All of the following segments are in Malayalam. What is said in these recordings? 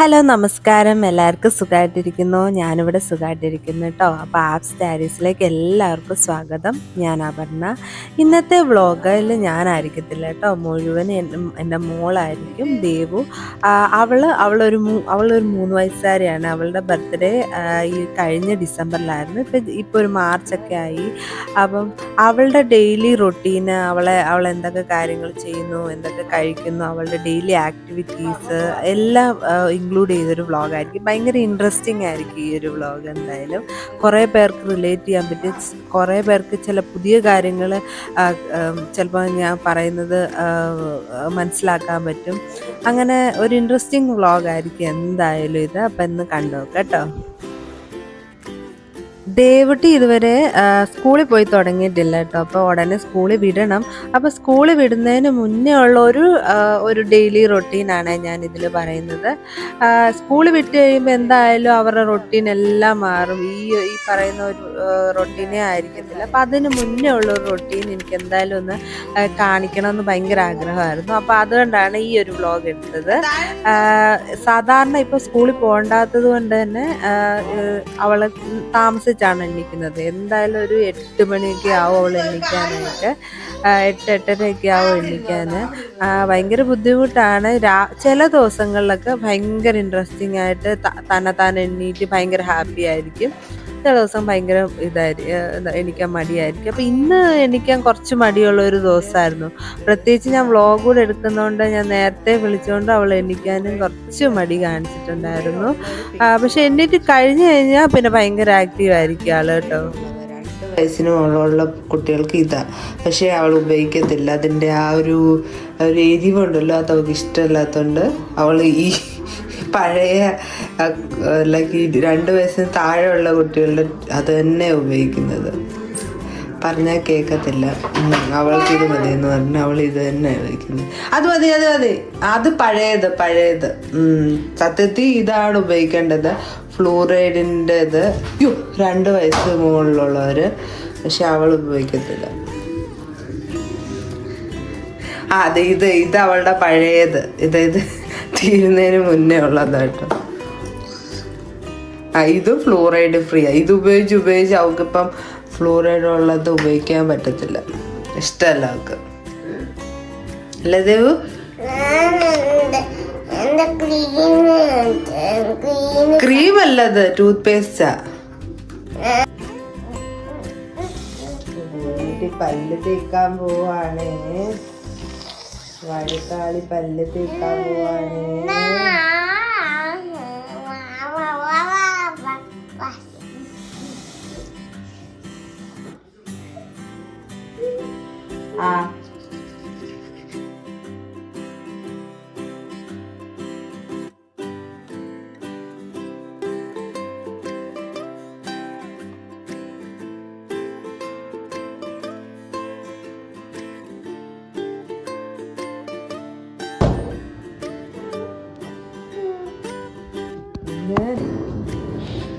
ഹലോ നമസ്കാരം. എല്ലാവർക്കും സുഖമായിട്ടിരിക്കുന്നു. ഞാനിവിടെ സുഖമായിട്ടിരിക്കുന്നു കേട്ടോ. അപ്പോൾ ആപ്സ് ഡയറീസിലേക്ക് എല്ലാവർക്കും സ്വാഗതം. ഞാൻ അപർണ. ഇന്നത്തെ വ്ളോഗിൽ ഞാനായിരിക്കത്തില്ല കേട്ടോ, മുഴുവൻ എൻ്റെ മോളായിരിക്കും, ദേവു. അവളൊരു 3 വയസ്സുകാരിയാണ്. അവളുടെ ബർത്ത്ഡേ ഈ കഴിഞ്ഞ ഡിസംബറിലായിരുന്നു. ഇപ്പോൾ ഒരു മാർച്ചൊക്കെ ആയി. അപ്പം അവളുടെ ഡെയിലി റൊട്ടീന്, അവൾ എന്തൊക്കെ കാര്യങ്ങൾ ചെയ്യുന്നു, എന്തൊക്കെ കഴിക്കുന്നു, അവളുടെ ഡെയിലി ആക്ടിവിറ്റീസ് എല്ലാം ഇൻക്ലൂഡ് ചെയ്തൊരു വ്ളോഗായിരിക്കും. ഭയങ്കര ഇൻട്രസ്റ്റിംഗ് ആയിരിക്കും ഈ ഒരു വ്ളോഗ്. എന്തായാലും കുറേ പേർക്ക് റിലേറ്റ് ചെയ്യാൻ പറ്റും. കുറേ പേർക്ക് ചില പുതിയ കാര്യങ്ങൾ ചിലപ്പോൾ ഞാൻ പറയുന്നത് മനസ്സിലാക്കാൻ പറ്റും. അങ്ങനെ ഒരു ഇൻട്രസ്റ്റിംഗ് വ്ളോഗായിരിക്കും എന്തായാലും ഇത്. അപ്പം ഇന്ന് കണ്ടോക്കാം കേട്ടോ. ദേവുട്ടി ഇതുവരെ സ്കൂളിൽ പോയി തുടങ്ങിയിട്ടില്ല കേട്ടോ. അപ്പോൾ ഉടനെ സ്കൂളിൽ വിടണം. അപ്പോൾ സ്കൂളിൽ വിടുന്നതിന് മുന്നേ ഉള്ള ഒരു ഡെയിലി റൊട്ടീനാണ് ഞാൻ ഇതിൽ പറയുന്നത്. സ്കൂളിൽ വിട്ട് കഴിയുമ്പോൾ എന്തായാലും അവരുടെ റൊട്ടീൻ എല്ലാം മാറും. ഈ പറയുന്ന ഒരു റൊട്ടീനേ ആയിരിക്കത്തില്ല. അപ്പം അതിന് മുന്നേ ഉള്ള ഒരു റൊട്ടീൻ എനിക്ക് എന്തായാലും ഒന്ന് കാണിക്കണമെന്ന് ഭയങ്കര ആഗ്രഹമായിരുന്നു. അപ്പോൾ അതുകൊണ്ടാണ് ഈ ഒരു വ്ളോഗ് എടുത്തത്. സാധാരണ ഇപ്പോൾ സ്കൂളിൽ പോകണ്ടാത്തത് കൊണ്ട് തന്നെ അവൾ താമസിച്ചാണ് എണീക്കുന്നത്. എന്തായാലും ഒരു 8 മണിയൊക്കെ ആവും അവൾ എണീക്കാനായിട്ട്. 8-8:30 ആവും എണീക്കാൻ. ഭയങ്കര ബുദ്ധിമുട്ടാണ്. ചില ദിവസങ്ങളിലൊക്കെ ഭയങ്കര ഇൻട്രസ്റ്റിംഗ് ആയിട്ട് താൻ എണീറ്റ് ഭയങ്കര ഹാപ്പി ആയിരിക്കും. ചില ദിവസം ഭയങ്കര എണീക്കാൻ മടിയായിരിക്കും. അപ്പോൾ ഇന്ന് എണീക്കാൻ കുറച്ച് മടിയുള്ള ഒരു ദിവസമായിരുന്നു. പ്രത്യേകിച്ച് ഞാൻ വ്ളോഗ് കൂടെ എടുക്കുന്നതുകൊണ്ട് ഞാൻ നേരത്തെ വിളിച്ചുകൊണ്ട് അവൾ എണീക്കാനും കുറച്ച് മടി കാണിച്ചിട്ടുണ്ടായിരുന്നു. പക്ഷെ എണീറ്റ് കഴിഞ്ഞ് കഴിഞ്ഞാൽ പിന്നെ ഭയങ്കര ആക്റ്റീവ് ആയിരിക്കും ആൾ കേട്ടോ. 2 വയസ്സിന് മുകളിലുള്ള കുട്ടികൾക്ക് ഇതാ, പക്ഷേ അവൾ ഉപയോഗിക്കത്തില്ല. അതിൻ്റെ ആ ഒരു എരിവുണ്ടല്ലോ, അത് അവൾക്ക് ഇഷ്ടമല്ലാത്തതുകൊണ്ട് അവൾ ഈ പഴയ ലൈക്ക് 2 വയസ്സിന് താഴെയുള്ള കുട്ടികളുടെ അത് തന്നെ ഉപയോഗിക്കുന്നത്. പറഞ്ഞാൽ കേൾക്കത്തില്ല. അവൾക്ക് ഇത് മതി എന്ന് പറഞ്ഞാൽ അവൾ ഇത് തന്നെ ഉപയോഗിക്കുന്നത്. അത് മതി, അത് പഴയത്. സത്യത്തിൽ ഇതാണ് ഉപയോഗിക്കേണ്ടത്, ഫ്ലൂറൈഡിൻ്റെത്. 2 വയസ്സ് മുകളിലുള്ളവർ. പക്ഷെ അവൾ ഉപയോഗിക്കത്തില്ല. അതെ, ഇത് അവളുടെ പഴയത്. ഇത് തീരുന്നതിന് മുന്നേ ഉള്ളതാട്ടോ. ഇത് ഫ്ലൂറൈഡ് ഫ്രീ. ഇത് ഉപയോഗിച്ച് അവൾക്കിപ്പം ഫ്ലൂറൈഡ് ഉള്ളത് ഉപയോഗിക്കാൻ പറ്റത്തില്ല. ഇഷ്ടമല്ല അവൾക്ക്. അല്ലേ ദേവു? ക്രീം അല്ലത്, ടൂത്ത് പേസ്റ്റാ. പല്ല് തേക്കാൻ പോവാണ്. വഴുക്കാളി പല്ല് തേക്കാൻ പോവാണ്.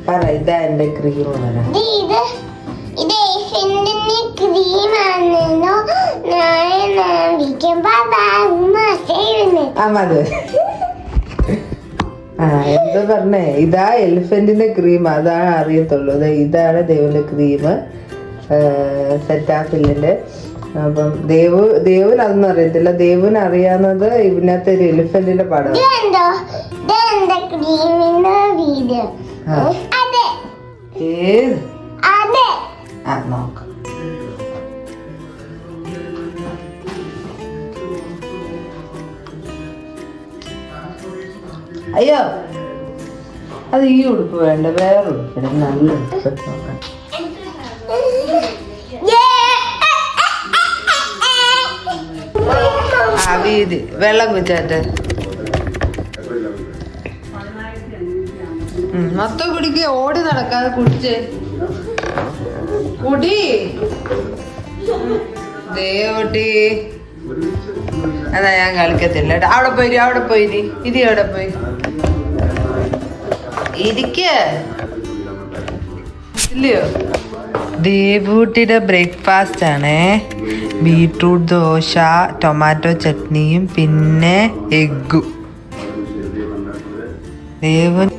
പറ, ഇതാ എന്റെ ക്രീം. എന്താ പറഞ്ഞേ? ഇതാ എലിഫന്റിന്റെ ക്രീം. അതാണ് അറിയത്തുള്ളൂ. ഇതാണ് ദേവിന്റെ ക്രീം, സെറ്റാഫില്ലിന്റെ. അപ്പം ദേവുന് അതൊന്നും അറിയത്തില്ല. ദേവുന് അറിയാവുന്നത് ഇതിനകത്ത് ഒരു എലിഫന്റിന്റെ പടം. നോക്കാം. അയ്യോ, അത് ഈ ഉടുപ്പ് വേണ്ട, വേറെ ഉടുപ്പിട. നല്ല ഉടുപ്പ് നോക്കാം. വീതി വെള്ളം കുച്ചാട്ടെ. മൊത്തം കുടിക്കുക, ഓടി നടക്കാതെ കുടിച്ച് കുടി. ദേവട്ടി അതാ, ഞാൻ കളിക്കത്തില്ല. അവിടെ പോയി ഇത് അവിടെ പോയി ഇല്ലയോ? ദേവൂട്ടിയുടെ ബ്രേക്ക്ഫാസ്റ്റ് ആണേ. ബീട്രൂട്ട് ദോശ, ടൊമാറ്റോ ചട്നിയും പിന്നെ എഗ്ഗും. ദേവൻ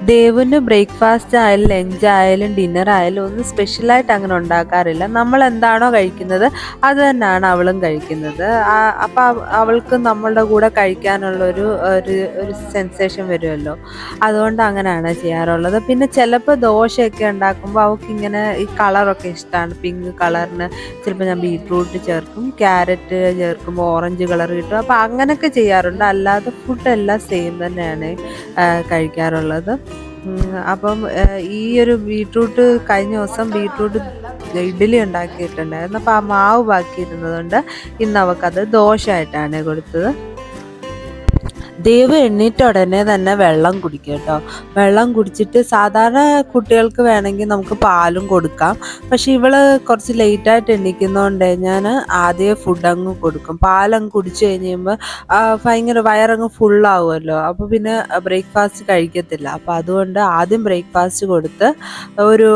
ദേവുന് ബ്രേക്ക്ഫാസ്റ്റ് ആയാലും ലഞ്ച് ആയാലും ഡിന്നർ ആയാലും ഒന്നും സ്പെഷ്യലായിട്ട് അങ്ങനെ ഉണ്ടാക്കാറില്ല. നമ്മൾ എന്താണോ കഴിക്കുന്നത് അത് തന്നെയാണ് അവളും കഴിക്കുന്നത്. അപ്പം അവൾക്ക് നമ്മളുടെ കൂടെ കഴിക്കാനുള്ള ഒരു സെൻസേഷൻ വരുമല്ലോ, അതുകൊണ്ട് അങ്ങനെയാണ് ചെയ്യാറുള്ളത്. പിന്നെ ചിലപ്പോൾ ദോശയൊക്കെ ഉണ്ടാക്കുമ്പോൾ അവൾക്ക് ഇങ്ങനെ ഈ കളറൊക്കെ ഇഷ്ടമാണ്. പിങ്ക് കളറിന് ചിലപ്പോൾ ഞാൻ ബീട്രൂട്ട് ചേർക്കും, ക്യാരറ്റ് ചേർക്കുമ്പോൾ ഓറഞ്ച് കളർ കിട്ടും. അപ്പോൾ അങ്ങനെയൊക്കെ ചെയ്യാറുണ്ട്. അല്ലാതെ ഫുഡെല്ലാം സെയിം തന്നെയാണ് കഴിക്കാറുള്ളത്. അപ്പം ഈ ഒരു ബീട്രൂട്ട് കഴിഞ്ഞ ദിവസം ബീട്രൂട്ട് ഇഡ്ഡലി ഉണ്ടാക്കിയിട്ടുണ്ടായിരുന്നു. അപ്പോൾ ആ മാവ് ബാക്കിയിരുന്നതുകൊണ്ട് ഇന്ന് അവൾക്കത് ദോശയായിട്ടാണ് കൊടുത്തത്. ദേവ് എണ്ണീറ്റ ഉടനെ തന്നെ വെള്ളം കുടിക്കും കേട്ടോ. വെള്ളം കുടിച്ചിട്ട് സാധാരണ കുട്ടികൾക്ക് വേണമെങ്കിൽ നമുക്ക് പാലും കൊടുക്കാം. പക്ഷെ ഇവള് കുറച്ച് ലേറ്റായിട്ട് എണീക്കുന്നതുകൊണ്ട് ഞാൻ ആദ്യമേ ഫുഡ് അങ്ങ് കൊടുക്കും. പാലങ്ങ് കുടിച്ചു കഴിയുമ്പോൾ ഭയങ്കര വയറങ്ങ് ഫുള്ളാവുമല്ലോ, അപ്പോൾ പിന്നെ ബ്രേക്ക്ഫാസ്റ്റ് കഴിക്കത്തില്ല. അപ്പോൾ അതുകൊണ്ട് ആദ്യം ബ്രേക്ക്ഫാസ്റ്റ് കൊടുത്ത് ഒരു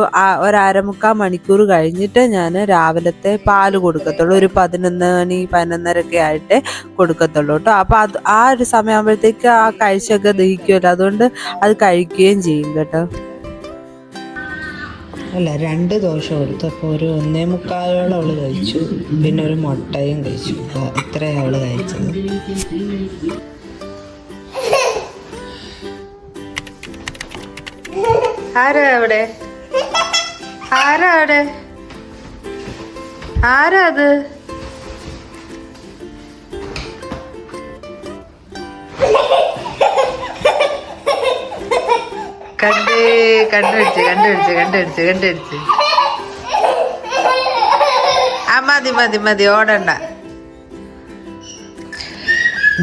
അരമുക്കാൽ മണിക്കൂർ കഴിഞ്ഞിട്ട് ഞാൻ രാവിലത്തെ പാല് കൊടുക്കത്തുള്ളൂ. ഒരു 11 മണി 11:30 ആയിട്ടേ കൊടുക്കത്തുള്ളൂ കേട്ടോ. അപ്പോൾ ആ ഒരു സമയമാകുമ്പോഴത്തേക്ക് ആ കഴിച്ചൊക്കെ ദഹിക്കുമല്ലോ, അതുകൊണ്ട് അത് കഴിക്കുകയും ചെയ്യും കേട്ടോ. അല്ല 2 ദോശ കൊടുത്തു. അപ്പോൾ ഒരു 1:45 അവൾ കഴിച്ചു. പിന്നെ ഒരു മുട്ടയും കഴിച്ചു. അപ്പോൾ ഇത്രയാണ് അവൾ കഴിച്ചത്. ആരാ അവിടെ? ആരാ അവിടെ? ആരാ അത്? കണ്ടുപിടിച്ച് ആ മതി ഓടണ്ട.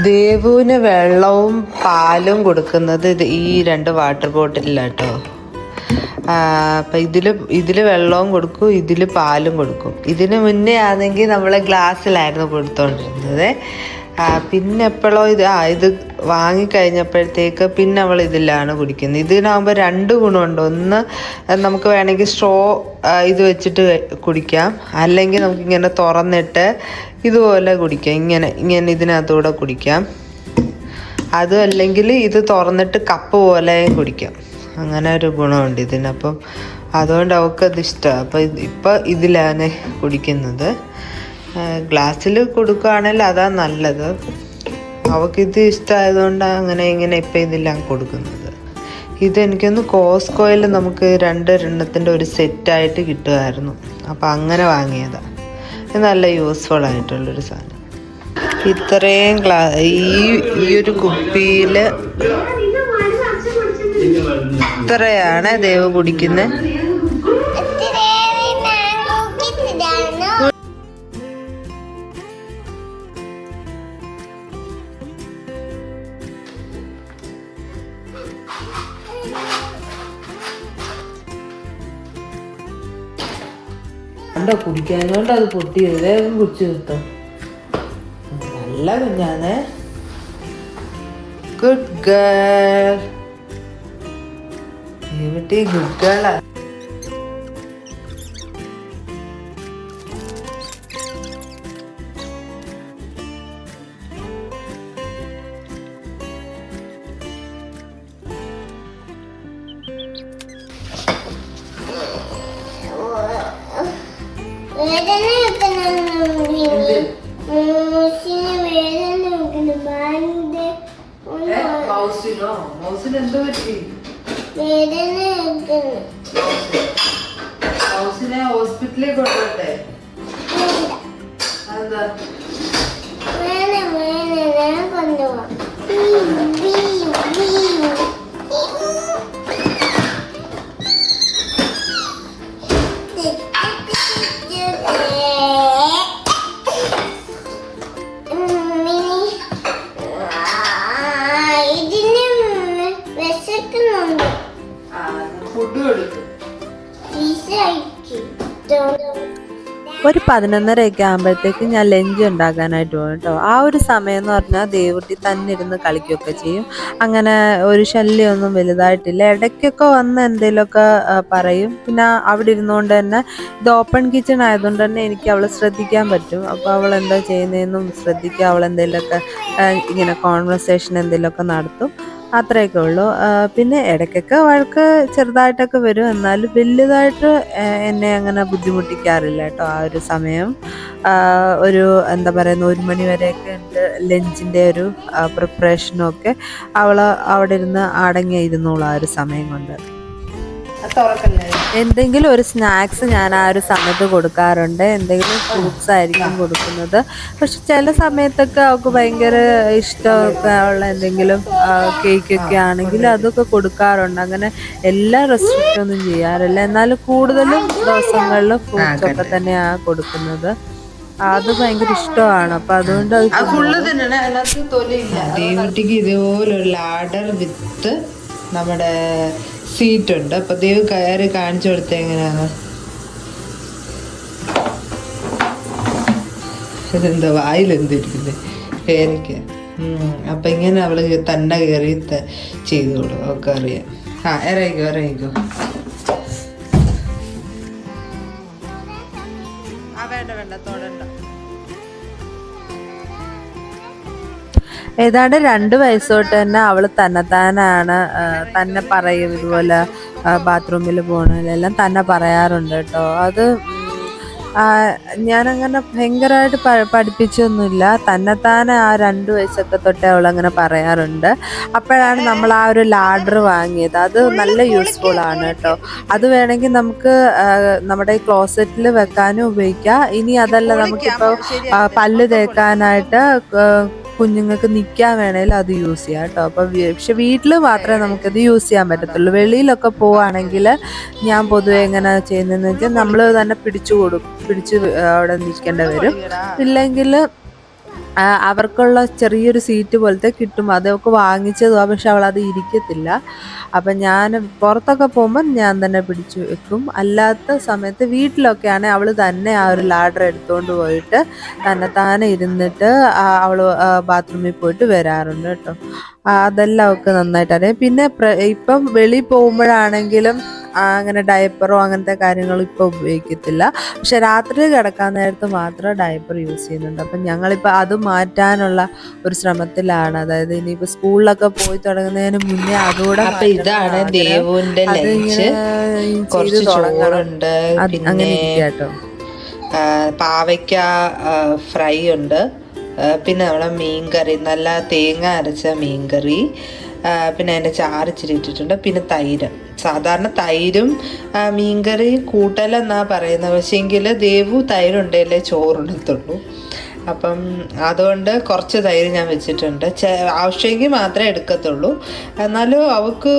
ദേവുവിന് വെള്ളവും പാലും കൊടുക്കുന്നത് ഈ 2 വാട്ടർ ബോട്ടിലാട്ടോ. അപ്പം ഇതിൽ വെള്ളവും കൊടുക്കും, ഇതിൽ പാലും കൊടുക്കും. ഇതിന് മുന്നേ ആണെങ്കിൽ നമ്മൾ ഗ്ലാസ്സിലായിരുന്നു കൊടുത്തോണ്ടിരുന്നത്. പിന്നെ എപ്പോഴോ ഇത് വാങ്ങിക്കഴിഞ്ഞപ്പോഴത്തേക്ക് പിന്നെ അവൾ ഇതിലാണ് കുടിക്കുന്നത്. ഇതിനാകുമ്പോൾ 2 ഗുണമുണ്ട്. ഒന്ന്, നമുക്ക് വേണമെങ്കിൽ സ്ട്രോ ഇത് വെച്ചിട്ട് കുടിക്കാം, അല്ലെങ്കിൽ നമുക്കിങ്ങനെ തുറന്നിട്ട് ഇതുപോലെ കുടിക്കാം. ഇങ്ങനെ ഇതിനകത്തൂടെ കുടിക്കാം. അതും അല്ലെങ്കിൽ ഇത് തുറന്നിട്ട് കപ്പ് പോലെയും കുടിക്കാം. അങ്ങനെ ഒരു ഗുണമുണ്ട് ഇതിനപ്പം. അതുകൊണ്ട് അവൾക്കത് ഇഷ്ടമാണ്. അപ്പം ഇപ്പം ഇതിലാണ് കുടിക്കുന്നത്. ഗ്ലാസ്സിൽ കൊടുക്കുകയാണെങ്കിൽ അതാ നല്ലത്. അവൾക്കിത് ഇഷ്ടമായതുകൊണ്ട് അങ്ങനെ ഇപ്പം ഇതിലാണ് കൊടുക്കുന്നത്. ഇതെനിക്കൊന്ന് കോസ്കോയിൽ നമുക്ക് 2 ഒരു സെറ്റായിട്ട് കിട്ടുമായിരുന്നു. അപ്പം അങ്ങനെ വാങ്ങിയതാണ്. ഇത് നല്ല യൂസ്ഫുൾ ആയിട്ടുള്ളൊരു സാധനം. ഇത്രയും ഈ ഒരു കുപ്പിയിൽ ഇത്രയാണ് ദേവ് കുടിക്കുന്നത്. കണ്ടോ കുടിക്കാനോണ്ട് അത് പൊട്ടിയത്. വേഗം കുടിച്ചു നിർത്തോ. നല്ല കുഞ്ഞാണ്. Good girl. ഇവിടെ ഗുഡ് ഗേളാ. മൗസിന് എന്തോ പറ്റി? മൗസിനെ ഹോസ്പിറ്റലിൽ കൊണ്ടുപോട്ടെ? അതെന്താ? കൊണ്ടുപോവാ. ഒരു 11:30 ആകുമ്പോഴത്തേക്ക് ഞാൻ ലഞ്ച് ഉണ്ടാക്കാനായിട്ട് പോകും കേട്ടോ. ആ ഒരു സമയം എന്ന് പറഞ്ഞാൽ ദേവുട്ടി തന്നെ ഇരുന്ന് കളിക്കുകയൊക്കെ ചെയ്യും. അങ്ങനെ ഒരു ശല്യമൊന്നും വലുതായിട്ടില്ല. ഇടയ്ക്കൊക്കെ വന്ന് എന്തെങ്കിലുമൊക്കെ പറയും. പിന്നെ അവിടെ ഇരുന്നുകൊണ്ട് തന്നെ ഇത് ഓപ്പൺ കിച്ചൺ ആയതുകൊണ്ട് തന്നെ എനിക്ക് അവളെ ശ്രദ്ധിക്കാൻ പറ്റും. അപ്പോൾ അവൾ എന്താ ചെയ്യുന്നതെന്നും ശ്രദ്ധിക്കുക. അവൾ എന്തെങ്കിലുമൊക്കെ ഇങ്ങനെ കോൺവെർസേഷൻ എന്തെങ്കിലുമൊക്കെ നടത്തും. അത്രയൊക്കെ ഉള്ളൂ. പിന്നെ ഇടയ്ക്കൊക്കെ വഴക്ക് ചെറുതായിട്ടൊക്കെ വരും, എന്നാലും വലുതായിട്ട് എന്നെ അങ്ങനെ ബുദ്ധിമുട്ടിക്കാറില്ല കേട്ടോ. ആ ഒരു സമയം ഒരു എന്താ പറയുന്ന 1 മണി വരെയൊക്കെ ഉണ്ട് ലഞ്ചിൻ്റെ ഒരു പ്രിപ്പറേഷനും ഒക്കെ അവിടെ ഇരുന്ന് അടങ്ങി ഇരുന്നോളൂ ആ ഒരു സമയം കൊണ്ട്. എന്തെങ്കിലും ഒരു സ്നാക്സ് ഞാൻ ആ ഒരു സമയത്ത് കൊടുക്കാറുണ്ട്. എന്തെങ്കിലും ഫ്രൂട്ട്സ് ആയിരിക്കും കൊടുക്കുന്നത്. പക്ഷെ ചില സമയത്തൊക്കെ അവൾക്ക് ഭയങ്കര ഇഷ്ടമൊക്കെ ഉള്ള എന്തെങ്കിലും കേക്കൊക്കെ ആണെങ്കിൽ അതൊക്കെ കൊടുക്കാറുണ്ട്. അങ്ങനെ എല്ലാ റെസ്ട്രിക്റ്റ് ഒന്നും ചെയ്യാറില്ല. എന്നാലും കൂടുതലും ദിവസങ്ങളിൽ ഫ്രൂട്ട്സ് ഒക്കെ തന്നെയാണ് കൊടുക്കുന്നത്. അത് ഭയങ്കര ഇഷ്ടമാണ്. അപ്പൊ അതുകൊണ്ട് ദേവുട്ടിക്ക് ഇതുപോലൊരു ലാഡർ വിത്ത് നമ്മുടെ സീറ്റ് ഉണ്ട്. അപ്പൊ ദേവ് കയറി കാണിച്ചു കൊടുത്ത എങ്ങനെയാണ്. ഇതെന്താ വായിലെന്തിരിക്കുന്നത് കയറിക്ക. അപ്പൊ ഇങ്ങനെ അവള് തന്നെ കയറി ചെയ്തോളൂ. ഒക്കെ അറിയാം. ഇറങ്ങിക്കോ. വേണ്ട തൊടണ്ട. ഏതാണ്ട് 2 വയസ്സ് തൊട്ട് തന്നെ അവൾ തന്നെ പറയും. ഇതുപോലെ ബാത്റൂമിൽ പോകണമെല്ലാം തന്നെ പറയാറുണ്ട് കേട്ടോ. അത് ഞാനങ്ങനെ ഭയങ്കരമായിട്ട് പഠിപ്പിച്ചൊന്നുമില്ല. തന്നെത്താനെ ആ 2 വയസ്സൊക്കെ തൊട്ടേ അവളങ്ങനെ പറയാറുണ്ട്. അപ്പോഴാണ് നമ്മൾ ആ ഒരു ലാഡർ വാങ്ങിയത്. അത് നല്ല യൂസ്ഫുൾ ആണ് കേട്ടോ. അത് വേണമെങ്കിൽ നമുക്ക് നമ്മുടെ ക്ലോസറ്റിൽ വെക്കാനും ഉപയോഗിക്കാം. ഇനി അതല്ല, നമുക്കിപ്പോൾ പല്ല് തേക്കാനായിട്ട് കുഞ്ഞുങ്ങൾക്ക് നിൽക്കാൻ വേണമെങ്കിൽ അത് യൂസ് ചെയ്യാം കേട്ടോ. അപ്പോൾ പക്ഷെ വീട്ടിൽ മാത്രമേ നമുക്കത് യൂസ് ചെയ്യാൻ പറ്റത്തുള്ളൂ. വെളിയിലൊക്കെ പോവുകയാണെങ്കിൽ ഞാൻ പൊതുവെ എങ്ങനെ ചെയ്യുന്നതെന്ന് വെച്ചാൽ നമ്മൾ തന്നെ പിടിച്ച് അവിടെ നിൽക്കേണ്ടി വരും. ഇല്ലെങ്കിൽ അവർക്കുള്ള ചെറിയൊരു സീറ്റ് പോലത്തെ കിട്ടും. അതൊക്കെ വാങ്ങിച്ചതുമാണ്, പക്ഷെ അവളത് ഇരിക്കത്തില്ല. അപ്പം ഞാൻ പുറത്തൊക്കെ പോകുമ്പോൾ ഞാൻ തന്നെ പിടിച്ചു വെക്കും. അല്ലാത്ത സമയത്ത് വീട്ടിലൊക്കെ ആണെങ്കിൽ അവൾ തന്നെ ആ ഒരു ലാഡർ എടുത്തുകൊണ്ട് പോയിട്ട് താനെ ഇരുന്നിട്ട് അവൾ ബാത്റൂമിൽ പോയിട്ട് വരാറുണ്ട് കേട്ടോ. അതെല്ലാം അവൾക്ക് നന്നായിട്ട് അറിയാം. പിന്നെ ഇപ്പം വെളിയിൽ പോകുമ്പോഴാണെങ്കിലും അങ്ങനെ ഡയപ്പറോ അങ്ങനത്തെ കാര്യങ്ങളും ഇപ്പോൾ ഉപയോഗിക്കത്തില്ല. പക്ഷെ രാത്രി കിടക്കാൻ നേരത്ത് മാത്രം ഡയപ്പർ യൂസ് ചെയ്യുന്നുണ്ട്. അപ്പം ഞങ്ങളിപ്പോൾ അത് മാറ്റാനുള്ള ഒരു ശ്രമത്തിലാണ്. അതായത് ഇനിയിപ്പോൾ സ്കൂളിലൊക്കെ പോയി തുടങ്ങുന്നതിന് മുന്നേ അതുകൂടെ. ഇതാണ് ദേവുവിന്റെ ലഞ്ച്. കുറച്ച് ചോറുണ്ട്, അങ്ങനെ കേട്ടോ. പാവയ്ക്ക ഫ്രൈ ഉണ്ട്, പിന്നെ നമ്മുടെ മീൻകറി, നല്ല തേങ്ങ അരച്ച മീൻകറി, പിന്നെ അതിൻ്റെ ചാറ് ഇച്ചിരി ഇട്ടിട്ടുണ്ട്, പിന്നെ തൈര്. സാധാരണ തൈരും മീൻകറി കൂട്ടലെന്നാണ് പറയുന്നത്. പക്ഷേങ്കിൽ ദേവു തൈരുണ്ടെങ്കിലേ ചോറുണ്ടത്തുള്ളൂ. അപ്പം അതുകൊണ്ട് കുറച്ച് തൈര് ഞാൻ വെച്ചിട്ടുണ്ട്. ആവശ്യമെങ്കിൽ മാത്രമേ എടുക്കത്തുള്ളൂ. എന്നാലും അവൾക്ക്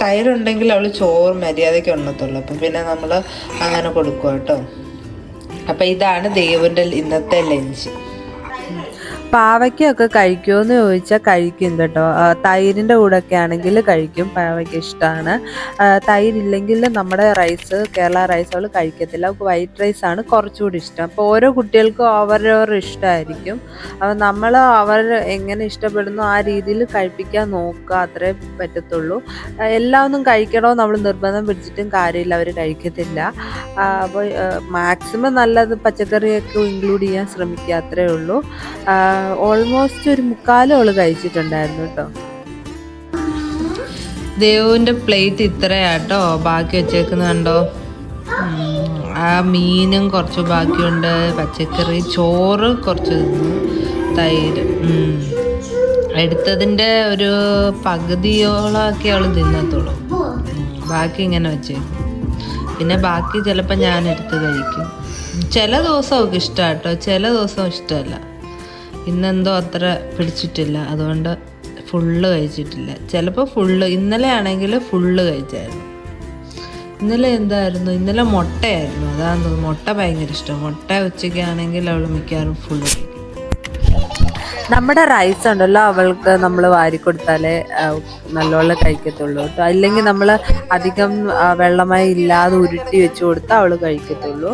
തൈരുണ്ടെങ്കിൽ അവൾ ചോറ് മര്യാദയ്ക്ക് ഉണ്ണത്തുള്ളൂ. അപ്പം പിന്നെ നമ്മൾ അങ്ങനെ കൊടുക്കും കേട്ടോ. അപ്പം ഇതാണ് ദേവുവിൻ്റെ ഇന്നത്തെ ലഞ്ച്. പാവയ്ക്കൊക്കെ കഴിക്കുമോയെന്ന് ചോദിച്ചാൽ കഴിക്കും കേട്ടോ. തൈരിൻ്റെ കൂടെയൊക്കെ ആണെങ്കിൽ കഴിക്കും. പാവയ്ക്ക ഇഷ്ടമാണ്. തൈരില്ലെങ്കിൽ നമ്മുടെ കേരള റൈസ് അവൾ കഴിക്കത്തില്ല. അവൾക്ക് വൈറ്റ് റൈസാണ് കുറച്ചുകൂടി ഇഷ്ടം. അപ്പോൾ ഓരോ കുട്ടികൾക്കും അവരവരുടെ ഇഷ്ടമായിരിക്കും. അപ്പോൾ നമ്മൾ അവർ എങ്ങനെ ഇഷ്ടപ്പെടുന്നു ആ രീതിയിൽ കഴിപ്പിക്കാൻ നോക്കുക, അത്രേ പറ്റത്തുള്ളൂ. എല്ലാം ഒന്നും കഴിക്കണമെന്ന് നമ്മൾ നിർബന്ധം പിടിച്ചിട്ടും കാര്യമില്ല, അവർ കഴിക്കത്തില്ല. അപ്പോൾ മാക്സിമം നല്ലത് പച്ചക്കറിയൊക്കെ ഇൻക്ലൂഡ് ചെയ്യാൻ ശ്രമിക്കുക, അത്രേ ഉള്ളൂ. ഓൾമോസ്റ്റ് ഒരു 3/4 അവള് കഴിച്ചിട്ടുണ്ടായിരുന്നു കേട്ടോ. ദേവുവിൻ്റെ പ്ലേറ്റ് ഇത്രയാട്ടോ. ബാക്കി വെച്ചേക്കുന്ന കണ്ടോ. ആ മീനും കുറച്ച് ബാക്കിയുണ്ട്, പച്ചക്കറി, ചോറ് കുറച്ച് തിന്നു, തൈര് എടുത്തതിൻ്റെ ഒരു പകുതിയോളമൊക്കെ അവൾ തിന്നത്തുള്ളൂ. ബാക്കി ഇങ്ങനെ വെച്ചേക്കും. പിന്നെ ബാക്കി ചിലപ്പോൾ ഞാൻ എടുത്ത് കഴിക്കും. ചില ദിവസം അവൾക്ക് ഇഷ്ടമാണ് കേട്ടോ, ചില ദിവസം ഇഷ്ടമല്ല. ഇന്നെന്തോ അത്ര പിടിച്ചിട്ടില്ല, അതുകൊണ്ട് ഫുള്ള് കഴിച്ചിട്ടില്ല. ചിലപ്പോൾ ഇന്നലെ ആണെങ്കിൽ ഫുള്ള് കഴിച്ചായിരുന്നു. ഇന്നലെ എന്തായിരുന്നു, ഇന്നലെ മുട്ടയായിരുന്നു. അതാന്ന് തോന്നുന്നു, മുട്ട ഭയങ്കര ഇഷ്ടം. മുട്ട ഉച്ചയ്ക്കാണെങ്കിൽ അവൾ മിക്കവാറും ഫുള്ള് കഴിക്കും. നമ്മുടെ റൈസ് ഉണ്ടല്ലോ, അവൾക്ക് നമ്മൾ വാരിക്കൊടുത്താലേ നല്ലോണം കഴിക്കത്തുള്ളൂ കേട്ടോ. അല്ലെങ്കിൽ നമ്മൾ അധികം വെള്ളമായി ഇല്ലാതെ ഉരുട്ടി വെച്ച് കൊടുത്താൽ അവൾ കഴിക്കത്തുള്ളൂ.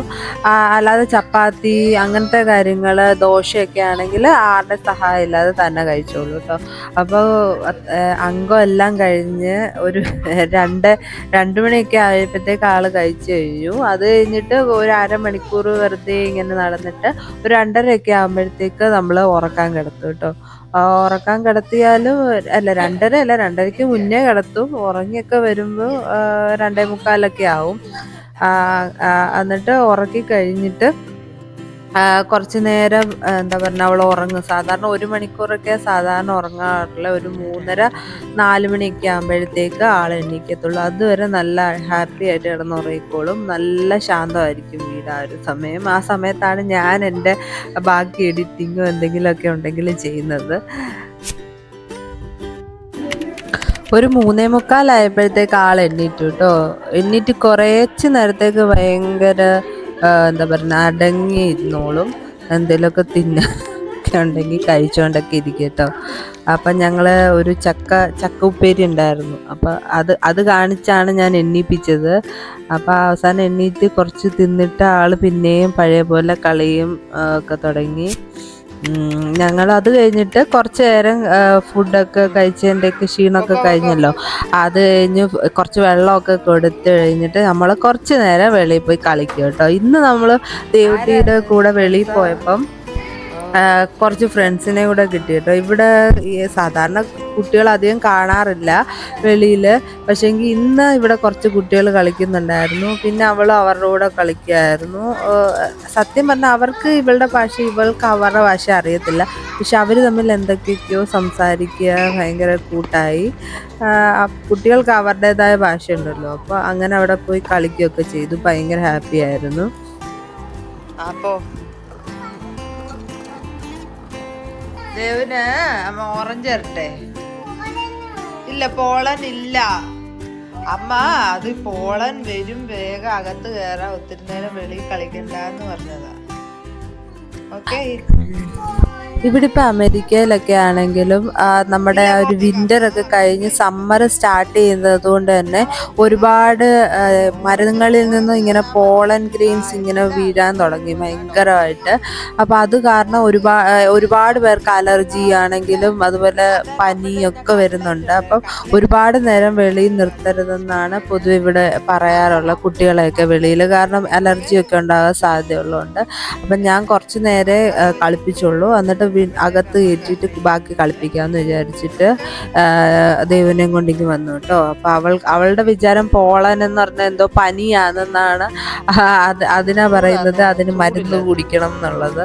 അല്ലാതെ ചപ്പാത്തി അങ്ങനത്തെ കാര്യങ്ങൾ, ദോശയൊക്കെ ആണെങ്കിൽ ആരുടെ സഹായം ഇല്ലാതെ തന്നെ കഴിച്ചോളൂ കേട്ടോ. അപ്പോൾ അംഗം എല്ലാം കഴിഞ്ഞ് ഒരു 2 മണിയൊക്കെ ആയപ്പോഴത്തേക്ക് ആൾ കഴിച്ചു കഴിഞ്ഞു. അത് കഴിഞ്ഞിട്ട് ഒരു അരമണിക്കൂർ വെറുതെ ഇങ്ങനെ നടന്നിട്ട് ഒരു 2:30 ആകുമ്പോഴത്തേക്ക് നമ്മൾ ഉറക്കാൻ കിടത്തും കേട്ടോ. ഉറക്കാൻ കിടത്തിയാലും അല്ല 2:30 അല്ല 2:30ക്ക് മുന്നേ കിടത്തും. ഉറങ്ങിയൊക്കെ വരുമ്പോൾ 2:45 ആവും. എന്നിട്ട് ഉറക്കി കഴിഞ്ഞിട്ട് കുറച്ച് നേരം എന്താ പറയുക അവൾ ഉറങ്ങും. സാധാരണ 1 മണിക്കൂറൊക്കെ സാധാരണ ഉറങ്ങാറില്ല. ഒരു 3:30 4 മണിയൊക്കെ ആകുമ്പോഴത്തേക്ക് ആൾ എണീക്കത്തുള്ളൂ. അതുവരെ നല്ല ഹാപ്പി ആയിട്ട് കിടന്നുറങ്ങിക്കോളും. നല്ല ശാന്തമായിരിക്കും വീട് ആ ഒരു സമയം. ആ സമയത്താണ് ഞാൻ എൻ്റെ ബാക്കി എഡിറ്റിങ്ങോ എന്തെങ്കിലുമൊക്കെ ഉണ്ടെങ്കിൽ ചെയ്യുന്നത്. ഒരു 3:45 ആയപ്പോഴത്തേക്ക് ആൾ എണ്ണീറ്റു കേട്ടോ. എണ്ണീറ്റ് കുറച്ച് നേരത്തേക്ക് ഭയങ്കര എന്താ പറയുക അടങ്ങി ഇരുന്നോളും. എന്തെങ്കിലുമൊക്കെ തിന്നാനൊക്കെ ഉണ്ടെങ്കിൽ കഴിച്ചുകൊണ്ടൊക്കെ ഇരിക്കും കേട്ടോ. അപ്പം ഞങ്ങൾ ഒരു ചക്ക ഉപ്പേരി ഉണ്ടായിരുന്നു. അപ്പം അത് കാണിച്ചാണ് ഞാൻ എണ്ണീപ്പിച്ചത്. അപ്പം അവസാനം എണ്ണീറ്റ് കുറച്ച് തിന്നിട്ട് ആൾ പിന്നെയും പഴയ പോലെ കളിയും ഒക്കെ തുടങ്ങി. ഞങ്ങൾ അത് കഴിഞ്ഞിട്ട് കുറച്ച് നേരം ഫുഡൊക്കെ കഴിച്ചതിൻ്റെയൊക്കെ ക്ഷീണമൊക്കെ കഴിഞ്ഞല്ലോ. അത് കഴിഞ്ഞ് കുറച്ച് വെള്ളമൊക്കെ കൊടുത്ത് കഴിഞ്ഞിട്ട് നമ്മൾ കുറച്ച് നേരം വെളിയിൽ പോയി കളിക്കും കേട്ടോ. ഇന്ന് നമ്മൾ ദേവട്ടിയുടെ കൂടെ വെളിയിൽ പോയപ്പം കുറച്ച് ഫ്രണ്ട്സിനെ കൂടെ കിട്ടി കേട്ടോ. ഇവിടെ സാധാരണ കുട്ടികൾ അധികം കാണാറില്ല വെളിയിൽ. പക്ഷേങ്കിൽ ഇന്ന് ഇവിടെ കുറച്ച് കുട്ടികൾ കളിക്കുന്നുണ്ടായിരുന്നു. പിന്നെ അവൾ അവരുടെ കൂടെ കളിക്കുമായിരുന്നു. സത്യം പറഞ്ഞാൽ അവർക്ക് ഇവളുടെ ഭാഷ, ഇവൾക്ക് അവരുടെ ഭാഷ അറിയത്തില്ല. പക്ഷെ അവർ തമ്മിൽ എന്തൊക്കെയൊക്കെയോ സംസാരിക്കുക, ഭയങ്കര കൂട്ടായി. കുട്ടികൾക്ക് അവരുടേതായ ഭാഷയുണ്ടല്ലോ. അപ്പോൾ അങ്ങനെ അവിടെ പോയി കളിക്കുകയൊക്കെ ചെയ്തു. ഭയങ്കര ഹാപ്പി ആയിരുന്നു. അപ്പോൾ ദേവിന് അമ്മ ഓറഞ്ച് തരട്ടെ? ഇല്ല, പോളൻ ഇല്ല അമ്മ. അത് പോളൻ വരും, വേഗം അകത്ത് കയറാം, ഒത്തിരി നേരം വെളിയിൽ കളിക്കണ്ടെന്ന് പറഞ്ഞതാ. ഓക്കെ. ഇവിടെ ഇപ്പം അമേരിക്കയിലൊക്കെ ആണെങ്കിലും നമ്മുടെ ഒരു വിൻ്ററൊക്കെ കഴിഞ്ഞ് സമ്മർ സ്റ്റാർട്ട് ചെയ്യുന്നത് കൊണ്ട് തന്നെ ഒരുപാട് മരങ്ങളിൽ നിന്നും ഇങ്ങനെ പോളൻ ഗ്രെയിൻസ് ഇങ്ങനെ വീഴാൻ തുടങ്ങി ഭയങ്കരമായിട്ട്. അപ്പോൾ അത് കാരണം ഒരുപാട് പേർക്ക് അലർജി ആണെങ്കിലും അതുപോലെ പനിയൊക്കെ വരുന്നുണ്ട്. അപ്പം ഒരുപാട് നേരം വെളിയിൽ നിർത്തരുതെന്നാണ് പൊതുവെ ഇവിടെ പറയാറുള്ള കുട്ടികളെയൊക്കെ വെളിയിൽ, കാരണം അലർജിയൊക്കെ ഉണ്ടാകാൻ സാധ്യതയുള്ളതുകൊണ്ട്. അപ്പം ഞാൻ കുറച്ച് നേരെ കളിപ്പിച്ചുള്ളൂ. എന്നിട്ട് അകത്ത് കയറ്റിയിട്ട് ബാക്കി കളിപ്പിക്കാമെന്ന് വിചാരിച്ചിട്ട് ദേവനെയും കൊണ്ടിങ്ങ് വന്നു കേട്ടോ. അപ്പോൾ അവളുടെ വിചാരം പോളൻ എന്ന് പറഞ്ഞാൽ എന്തോ പനിയാണെന്നാണ്. അതിനാ പറയുന്നത് അതിന് മരുന്ന് കുടിക്കണം എന്നുള്ളത്.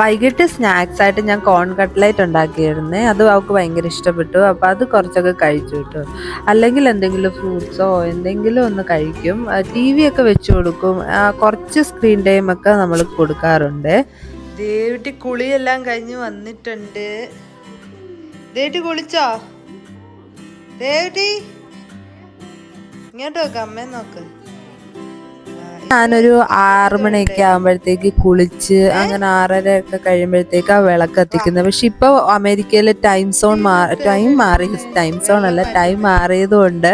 വൈകിട്ട് സ്നാക്സ് ആയിട്ട് ഞാൻ കോൺ കട്ട്ലേറ്റ് ഉണ്ടാക്കിയിരുന്നേ. അത് അവൾക്ക് ഭയങ്കര ഇഷ്ടപ്പെട്ടു. അപ്പോൾ അത് കുറച്ചൊക്കെ കഴിച്ചു കേട്ടോ. അല്ലെങ്കിൽ എന്തെങ്കിലും ഫ്രൂട്ട്സോ എന്തെങ്കിലും ഒന്ന് കഴിക്കും. TV ഒക്കെ വെച്ച് കൊടുക്കും. കുറച്ച് സ്ക്രീൻ ടൈമൊക്കെ നമ്മൾ കൊടുക്കാറുണ്ട്. ദേവിട്ടി കുളിയെല്ലാം കഴിഞ്ഞ് വന്നിട്ടുണ്ട്. ദേവിട്ടി കുളിച്ചോ? ദേവിട്ടി ഇങ്ങോട്ട് നോക്ക്, അമ്മേ നോക്ക്. ഞാനൊരു 6 മണിയൊക്കെ ആകുമ്പോഴത്തേക്ക് കുളിച്ച് അങ്ങനെ 6:30 ഒക്കെ കഴിയുമ്പോഴത്തേക്ക് ആ വിളക്ക് കത്തിക്കുന്നത്. പക്ഷെ ഇപ്പോൾ അമേരിക്കയിലെ ടൈം മാറിയത് കൊണ്ട്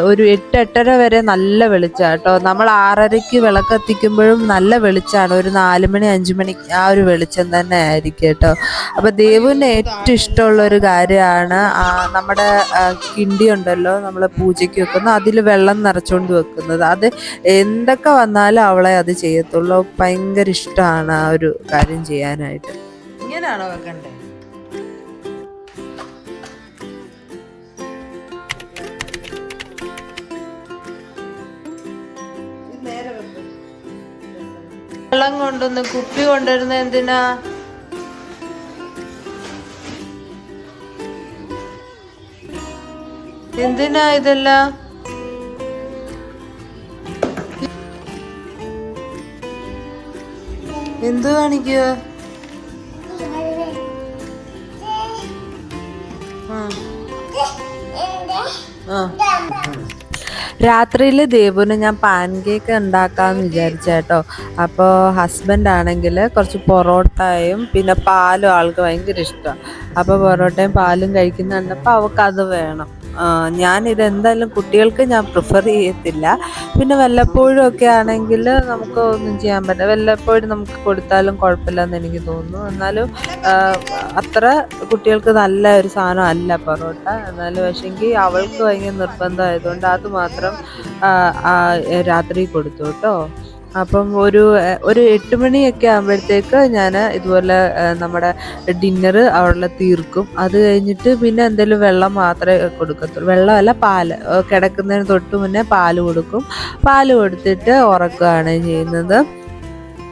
ഒരു 8-8:30 വരെ നല്ല വെളിച്ചമാണ് കേട്ടോ. നമ്മൾ 6:30ക്ക് വിളക്ക് കത്തിക്കുമ്പോഴും നല്ല വെളിച്ചമാണ്. ഒരു 4 മണി 5 മണി ആ ഒരു വെളിച്ചം തന്നെ ആയിരിക്കും കേട്ടോ. അപ്പോൾ ദേവുവിന് ഏറ്റവും ഇഷ്ടമുള്ളൊരു കാര്യമാണ് നമ്മുടെ കിണ്ടി ഉണ്ടല്ലോ, നമ്മൾ പൂജയ്ക്ക് വെക്കുന്നത്, അതിൽ വെള്ളം നിറച്ചുകൊണ്ട് വെക്കുന്നത്. അത് എന്തൊക്കെ വന്നാലും അവളെ അത് ചെയ്യത്തുള്ളൂ. ഭയങ്കര ഇഷ്ടമാണ് ആ ഒരു കാര്യം ചെയ്യാനായിട്ട്. ഇങ്ങനെയാണോ വെക്കണ്ടേ? വെള്ളം കൊണ്ടുവന്ന് കുപ്പി കൊണ്ടുവരുന്ന എന്തിനാ? എന്തിനാ ഇതെല്ലാം? എന്തു കാണിക്കുക? രാത്രിയിൽ ദേവുവിന് ഞാൻ പാൻ കേക്ക് ഉണ്ടാക്കാമെന്ന് വിചാരിച്ചേട്ടോ. അപ്പോൾ ഹസ്ബൻഡ് ആണെങ്കിൽ കുറച്ച് പൊറോട്ടയും പിന്നെ പാലും ആൾക്ക് ഭയങ്കര ഇഷ്ടമാണ്. അപ്പോൾ പൊറോട്ടയും പാലും കഴിക്കുന്ന കണ്ടപ്പോൾ അവൾക്കത് വേണം. ഞാനിത് എന്തായാലും കുട്ടികൾക്ക് ഞാൻ പ്രിഫർ ചെയ്യത്തില്ല. പിന്നെ വല്ലപ്പോഴും ഒക്കെ ആണെങ്കിൽ നമുക്ക് ഒന്നും ചെയ്യാൻ പറ്റില്ല. വല്ലപ്പോഴും നമുക്ക് കൊടുത്താലും കുഴപ്പമില്ലെന്ന് എനിക്ക് തോന്നുന്നു. എന്നാലും അത്ര കുട്ടികൾക്ക് നല്ല ഒരു സാധനം അല്ല പൊറോട്ട. എന്നാലും പക്ഷേങ്കിൽ അവൾക്ക് ഭയങ്കര നിർബന്ധമായതുകൊണ്ട് അത് മാത്രം രാത്രി കൊടുത്തു കേട്ടോ. അപ്പം ഒരു 8 മണിയൊക്കെ ആകുമ്പോഴത്തേക്ക് ഞാൻ ഇതുപോലെ നമ്മുടെ ഡിന്നർ അവിടെ തീർക്കും. അത് കഴിഞ്ഞിട്ട് പിന്നെ എന്തെങ്കിലും വെള്ളം മാത്രമേ കൊടുക്കത്തുള്ളൂ. വെള്ളമല്ല, പാല്. കിടക്കുന്നതിന് തൊട്ട് മുന്നേ പാല് കൊടുക്കും. പാല് കൊടുത്തിട്ട് ഉറക്കുകയാണ് ചെയ്യുന്നത്.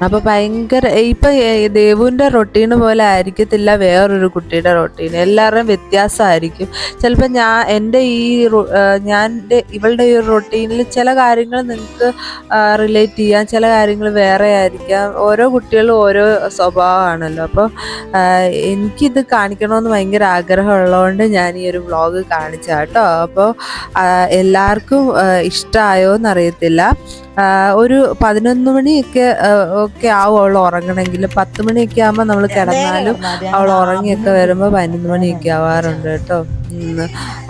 അപ്പോൾ ഭയങ്കര ഇപ്പം ദേവുവിൻ്റെ റൊട്ടീന് പോലെ ആയിരിക്കത്തില്ല വേറൊരു കുട്ടിയുടെ റൊട്ടീൻ. എല്ലാവരുടെയും വ്യത്യാസമായിരിക്കും. ചിലപ്പോൾ ഇവളുടെ ഈ റൊട്ടീനിൽ ചില കാര്യങ്ങൾ നിങ്ങൾക്ക് റിലേറ്റ് ചെയ്യാം, ചില കാര്യങ്ങൾ വേറെ ആയിരിക്കാം. ഓരോ കുട്ടികളും ഓരോ സ്വഭാവമാണല്ലോ. അപ്പോൾ എനിക്കിത് കാണിക്കണമെന്ന് ഭയങ്കര ആഗ്രഹമുള്ളതുകൊണ്ട് ഞാൻ ഈ ഒരു വ്ളോഗ് കാണിച്ച കേട്ടോ. അപ്പോൾ എല്ലാവർക്കും ഇഷ്ടമായോ എന്നറിയത്തില്ല. ഒരു 11 മണിയൊക്കെ ആവും അവൾ ഉറങ്ങണമെങ്കിൽ. 10 മണിയൊക്കെ ആകുമ്പോൾ നമ്മൾ കിടന്നാലും അവൾ ഉറങ്ങിയൊക്കെ വരുമ്പോൾ 11 മണിയൊക്കെ ആവാറുണ്ട് കേട്ടോ.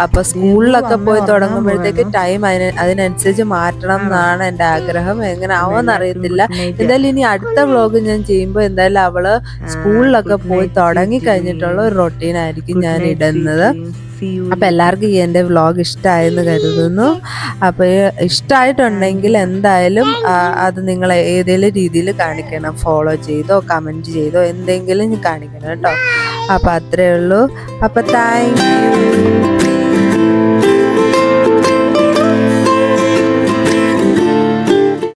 അപ്പോൾ സ്കൂളിലൊക്കെ പോയി തുടങ്ങുമ്പോഴത്തേക്ക് ടൈം അതിനനുസരിച്ച് മാറ്റണം എന്നാണ് എൻ്റെ ആഗ്രഹം. എങ്ങനെ ആവുമെന്ന് അറിയത്തില്ല. എന്തായാലും ഇനി അടുത്ത വ്ളോഗ് ഞാൻ ചെയ്യുമ്പോൾ എന്തായാലും അവള് സ്കൂളിലൊക്കെ പോയി തുടങ്ങി കഴിഞ്ഞിട്ടുള്ള ഒരു റൊട്ടീനായിരിക്കും ഞാൻ ഇടുന്നത്. അപ്പോൾ എല്ലാവർക്കും ഈ എൻ്റെ വ്ളോഗ് ഇഷ്ടമായെന്ന് കരുതുന്നു. അപ്പോൾ ഇഷ്ടമായിട്ടുണ്ടെങ്കിൽ എന്തായാലും അത് നിങ്ങൾ ഏതെങ്കിലും രീതിയിൽ കാണിക്കണം. ഫോളോ ചെയ്തോ കമൻറ്റ് ചെയ്തോ എന്തെങ്കിലും കാണിക്കണം കേട്ടോ. അപ്പോൾ അത്രയേ ഉള്ളൂ. അപ്പോൾ താങ്ക് യു.